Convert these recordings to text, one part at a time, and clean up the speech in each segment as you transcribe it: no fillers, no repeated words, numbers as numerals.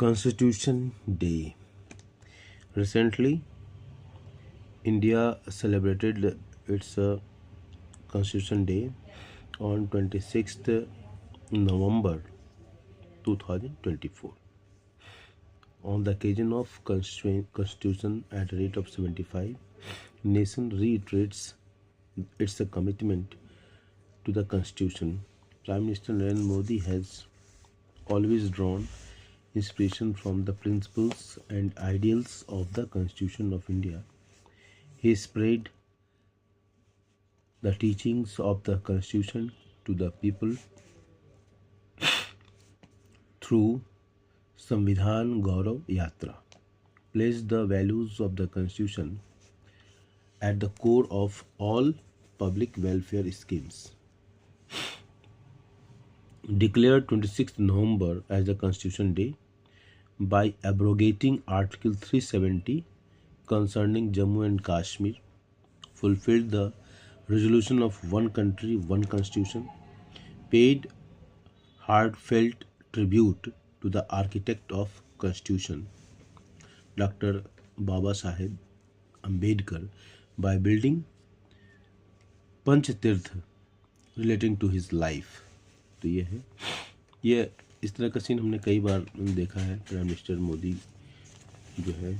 Constitution Day. Recently, India celebrated its Constitution Day on 26th November 2024. On the occasion of Constitution at a rate of 75, nation reiterates its commitment to the Constitution. Prime Minister Narendra Modi has always drawn inspiration from the principles and ideals of the Constitution of India. He spread the teachings of the Constitution to the people through Samvidhan Gaurav Yatra, placed the values of the Constitution at the core of all public welfare schemes. Declared 26th November as the Constitution Day by abrogating Article 370 concerning Jammu and Kashmir, fulfilled the resolution of one country, one constitution, paid heartfelt tribute to the architect of Constitution, Dr. Baba Saheb Ambedkar, by building Panchtirth relating to his life. तो ये है, ये इस तरह का scene हमने कई बार देखा है। प्राइम मिनिस्टर मोदी जो है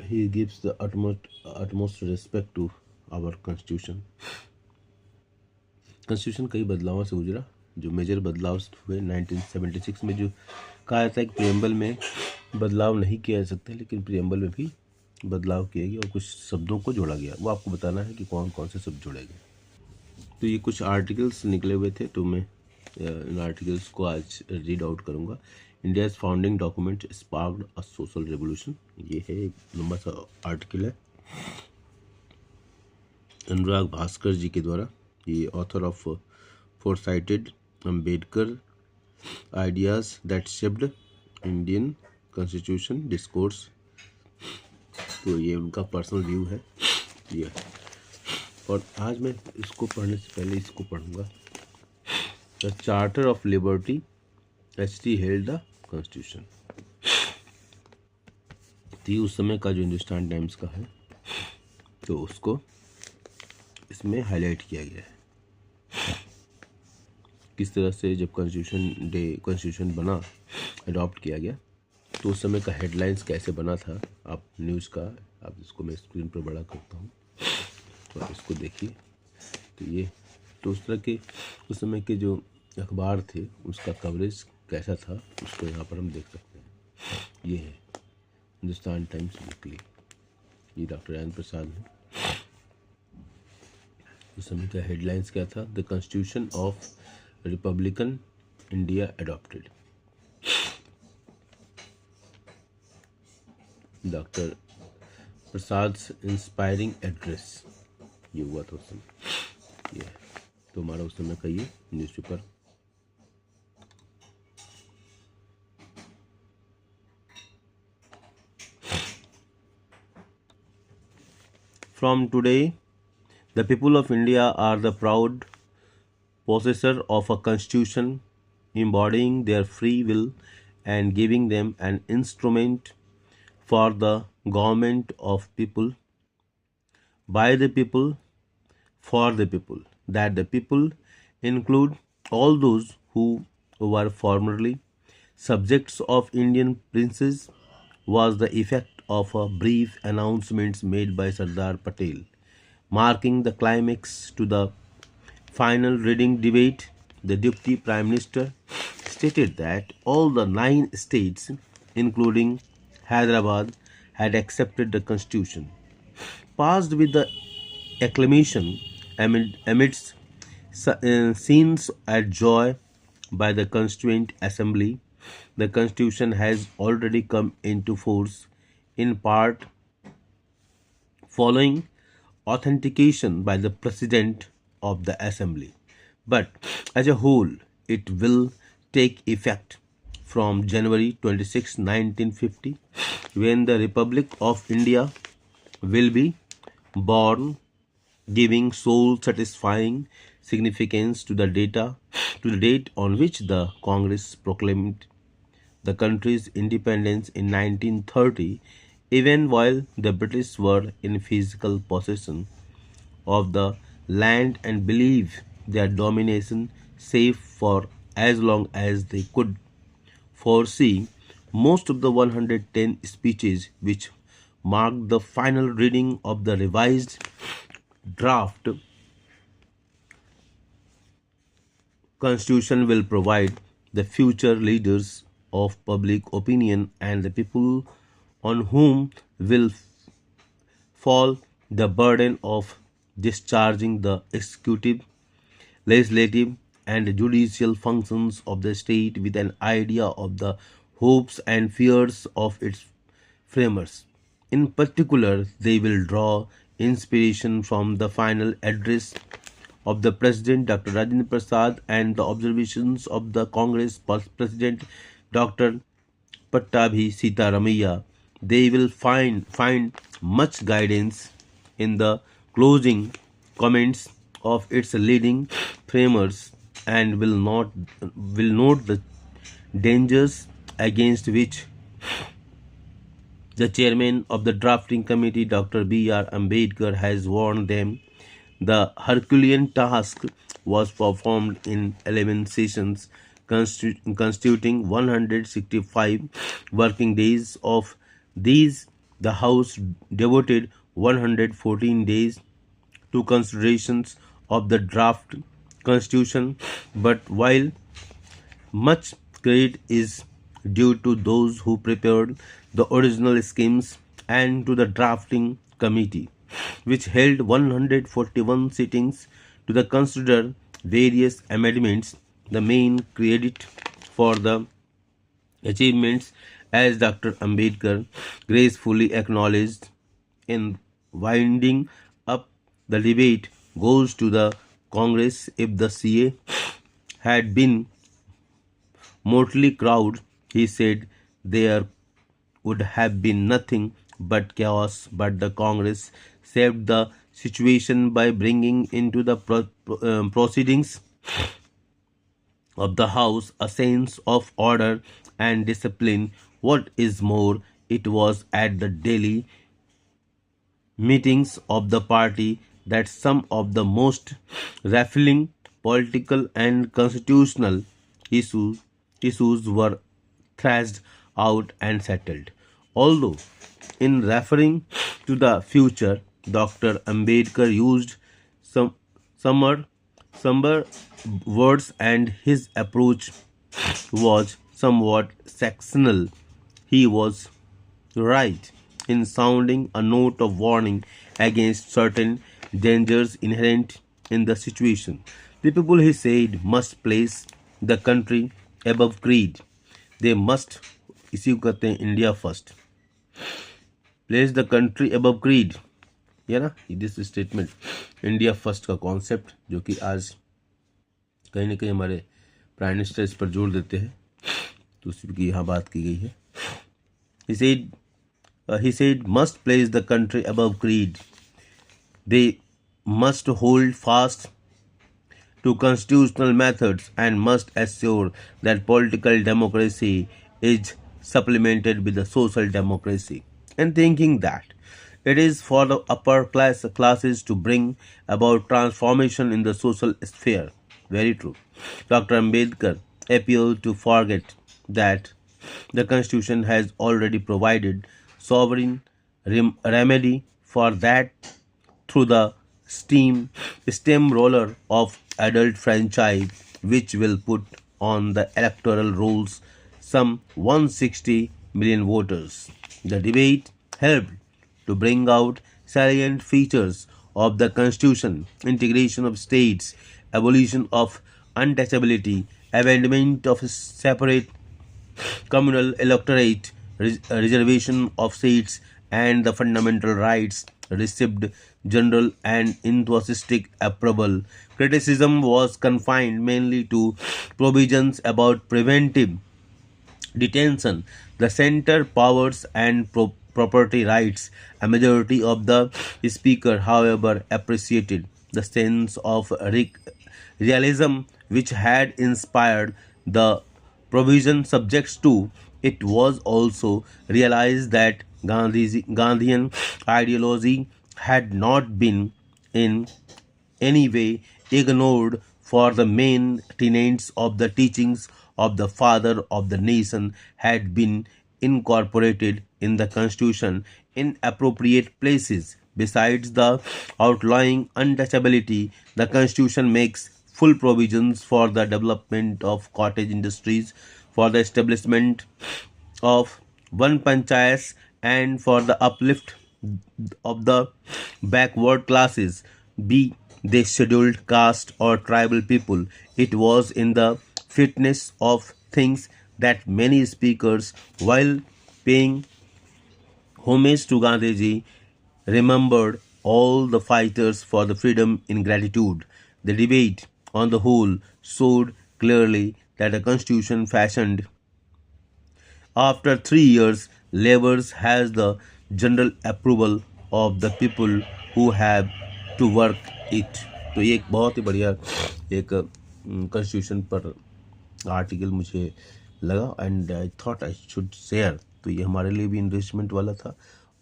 he gives the utmost respect to our constitution. Constitution कई बदलावों से गुजरा। जो मेजर बदलाव हुए 1976 में, जो कहा जाता है कि प्रियम्बल में बदलाव नहीं किया जा सकता, लेकिन प्रियम्बल में भी बदलाव किए गए और कुछ शब्दों को जोड़ा गया। वो आपको बताना है कि कौन कौन से शब्द जोड़े गए। तो ये कुछ आर्टिकल्स निकले हुए थे, तो मैं इन आर्टिकल्स को आज रीड आउट करूँगा। India's founding document sparked a social revolution, ये है, एक लंबा सा आर्टिकल है अनुराग भास्कर जी के द्वारा। ये author of foresighted Ambedkar ideas that shaped Indian constitution discourse. तो ये उनका पर्सनल व्यू है ये। और आज मैं इसको पढ़ने से पहले इसको पढ़ूंगा। The charter of liberty HT. Held the constitution. तो ये उस समय का जो हिंदुस्तान टाइम्स का है, तो उसको इसमें हाईलाइट किया गया है किस तरह से जब कॉन्स्टिट्यूशन बना, अडॉप्ट किया गया, तो उस समय का हेडलाइंस कैसे बना था। आप न्यूज़ का, आप इसको मैं स्क्रीन पर बड़ा करता हूँ तो आप इसको देखिए। तो ये तो उस तरह के उस समय के जो अखबार थे उसका कवरेज कैसा था, उसको यहाँ पर हम देख सकते हैं। ये है हिंदुस्तान टाइम्स वीकली, ये डॉक्टर राजेंद्र प्रसाद है। उस समय का हेडलाइंस क्या था? The constitution of Republican India adopted. Doctor Prasad inspiring address, ये हुआ था उस समय। ये तो हमारा उस समय का ये newspaper. From today, the people of India are the proud possessor of a constitution embodying their free will and giving them an instrument for the government of people, by the people, for the people, that the people include all those who were formerly subjects of Indian princes, was the effect of a brief announcements made by Sardar Patel, marking the climax to the final reading debate. The Deputy Prime Minister stated that all the 9 states, including Hyderabad, had accepted the constitution, passed with the acclamation amidst scenes of joy by the Constituent Assembly. The constitution has already come into force, in part following authentication by the President of the Assembly, but as a whole it will take effect from January 26, 1950, when the Republic of India will be born, giving soul-satisfying significance to the date on which the Congress proclaimed the country's independence in 1930, even while the British were in physical possession of the land and believed their domination safe for as long as they could foresee. Most of the 110 speeches which marked the final reading of the revised draft constitution will provide the future leaders of public opinion and the people on whom will fall the burden of discharging the executive, legislative, and judicial functions of the state with an idea of the hopes and fears of its framers. In particular, they will draw inspiration from the final address of the President Dr. Rajendra Prasad and the observations of the Congress President Dr. Pattabhi Sitaramaiah. They will find much guidance in the closing comments of its leading framers and will note the dangers against which the chairman of the drafting committee, Dr. B.R. Ambedkar, has warned them. The Herculean task was performed in 11 sessions, constituting 165 working days. Of these, the House devoted 114 days to considerations of the draft constitution, but while much credit is due to those who prepared the original schemes and to the drafting committee, which held 141 sittings to consider various amendments. The main credit for the achievements, as Dr. Ambedkar gracefully acknowledged in winding up the debate, goes to the Congress. If the CA had been motley crowd, he said, there would have been nothing but chaos, but the Congress saved the situation by bringing into the proceedings of the House a sense of order and discipline. What is more, it was at the daily meetings of the party that some of the most raffling political and constitutional issues were thrashed out and settled. Although, in referring to the future, Dr. Ambedkar used some somber words and his approach was somewhat sectional. He was right in sounding a note of warning against certain dangers inherent in the situation. The people, he said, must place the country above greed. They must, इसी को कहते हैं India first, place the country above greed, ये ना this statement India first का concept जो कि आज कहीं ना कहीं हमारे प्राइम मिनिस्टर इस पर जोर देते हैं, तो उसी की यहाँ बात की गई है. He said must place the country above greed. They must hold fast to constitutional methods and must assure that political democracy is supplemented with the social democracy, and thinking that it is for the upper classes to bring about transformation in the social sphere. Very true. Dr. Ambedkar appealed to forget that the Constitution has already provided sovereign remedy for that through the steamroller of adult franchise, which will put on the electoral rolls some 160 million voters. The debate helped to bring out salient features of the Constitution: integration of states, abolition of untouchability, amendment of separate communal electorate, reservation of seats, and the fundamental rights received general and enthusiastic approval. Criticism was confined mainly to provisions about preventive detention, the center powers, and property rights. A majority of the speaker, however, appreciated the sense of realism which had inspired the provision subjects to. It was also realized that Gandhian ideology had not been in any way ignored, for the main tenets of the teachings of the father of the nation had been incorporated in the constitution in appropriate places. Besides the outlawing untouchability, the constitution makes full provisions for the development of cottage industries, for the establishment of one panchayats, and for the uplift of the backward classes, be they scheduled caste or tribal people. It was in the fitness of things that many speakers, while paying homage to Gandhiji, remembered all the fighters for the freedom in gratitude. The debate, on the whole, showed clearly that a constitution fashioned after 3 years, Labour has the general approval of the people who have to work it. तो ये एक बहुत ही बढ़िया एक constitution पर article मुझे लगा and I thought I should share. तो ये हमारे लिए भी इन्वेस्टमेंट वाला था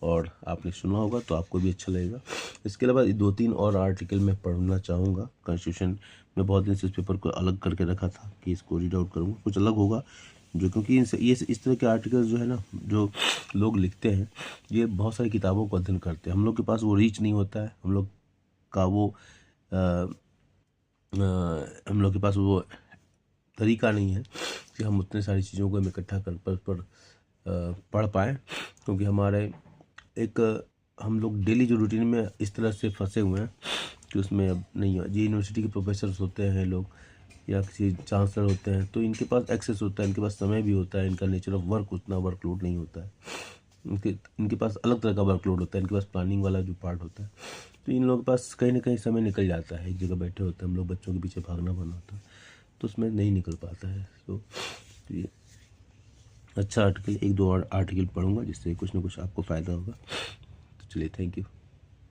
और आपने सुना होगा तो आपको भी अच्छा लगेगा। इसके अलावा 2-3 और आर्टिकल मैं पढ़ना चाहूँगा। कॉन्स्टिट्यूशन में बहुत दिन से इस पेपर को अलग करके रखा था कि इसको रीड आउट करूँगा, कुछ अलग होगा जो, क्योंकि ये इस तरह के आर्टिकल जो है ना, जो लोग लिखते हैं ये बहुत सारी किताबों को अध्ययन करते हैं। हम लोग के पास वो रीच नहीं होता है, हम लोग का वो हम लोग के पास वो तरीका नहीं है कि हम उतने सारी चीज़ों को इकट्ठा कर पर पढ़ पाएँ, क्योंकि हमारे एक हम लोग डेली जो रूटीन में इस तरह से फंसे हुए हैं कि उसमें अब नहीं है। जी यूनिवर्सिटी के प्रोफेसर होते हैं लोग या किसी चांसलर होते हैं तो इनके पास एक्सेस होता है, इनके पास समय भी होता है, इनका नेचर ऑफ वर्क उतना वर्कलोड नहीं होता है, इनके पास अलग तरह का वर्कलोड होता है, इनके पास प्लानिंग वाला जो पार्ट होता है। तो इन लोगों के पास कहीं ना कहीं समय निकल जाता है, एक जगह बैठे होते हैं हम लोग, बच्चों के पीछे भागना बना होता है तो उसमें नहीं निकल पाता है। तो ये अच्छा आर्टिकल, 1-2 और आर्टिकल पढ़ूंगा जिससे कुछ ना कुछ आपको फ़ायदा होगा। तो चलिए, थैंक यू।